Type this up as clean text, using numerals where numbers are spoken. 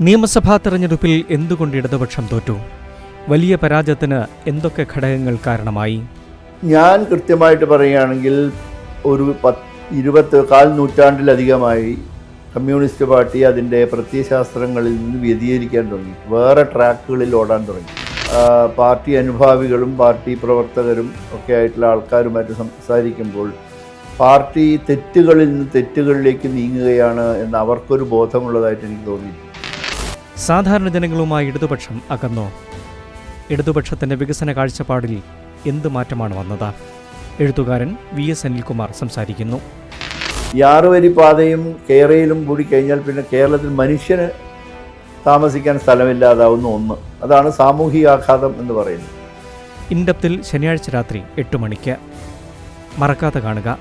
നിയമസഭാ തെരഞ്ഞെടുപ്പിൽ എന്തുകൊണ്ട് ഇടതുപക്ഷം തോറ്റു? വലിയ പരാജയത്തിന് എന്തൊക്കെ ഘടകങ്ങൾ കാരണമായി? ഞാൻ കൃത്യമായിട്ട് പറയുകയാണെങ്കിൽ ഒരു 20 നൂറ്റാണ്ടിലധികമായി കമ്മ്യൂണിസ്റ്റ് പാർട്ടി അതിൻ്റെ പ്രത്യയശാസ്ത്രങ്ങളിൽ നിന്ന് വ്യതിചലിക്കാൻ തുടങ്ങി, വേറെ ട്രാക്കുകളിൽ ഓടാൻ തുടങ്ങി. പാർട്ടി അനുഭാവികളും പാർട്ടി പ്രവർത്തകരും ഒക്കെ ആയിട്ടുള്ള ആൾക്കാരുമായിട്ട് സംസാരിക്കുമ്പോൾ പാർട്ടി തെറ്റുകളിൽ നിന്ന് തെറ്റുകളിലേക്ക് നീങ്ങുകയാണ് എന്ന് അവർക്കൊരു ബോധമുള്ളതായിട്ട് എനിക്ക് തോന്നി. സാധാരണ ജനങ്ങളുമായി ഇടതുപക്ഷം അകന്നോ? ഇടതുപക്ഷത്തിൻ്റെ വികസന കാഴ്ചപ്പാടിൽ എന്ത് മാറ്റമാണ് വന്നത്? എഴുത്തുകാരൻ VS അനിൽകുമാർ സംസാരിക്കുന്നു. ഈ 6 വരി പാതയും കേരളയിലും കൂടി കഴിഞ്ഞാൽ പിന്നെ കേരളത്തിൽ മനുഷ്യന് താമസിക്കാൻ സ്ഥലമില്ലാതാവുന്ന ഒന്ന്, അതാണ് സാമൂഹികാഘാതം എന്ന് പറയുന്നത്. ഇൻഡെപ്തിൽ ശനിയാഴ്ച രാത്രി 8 മണിക്ക്. മറക്കാതെ കാണുക.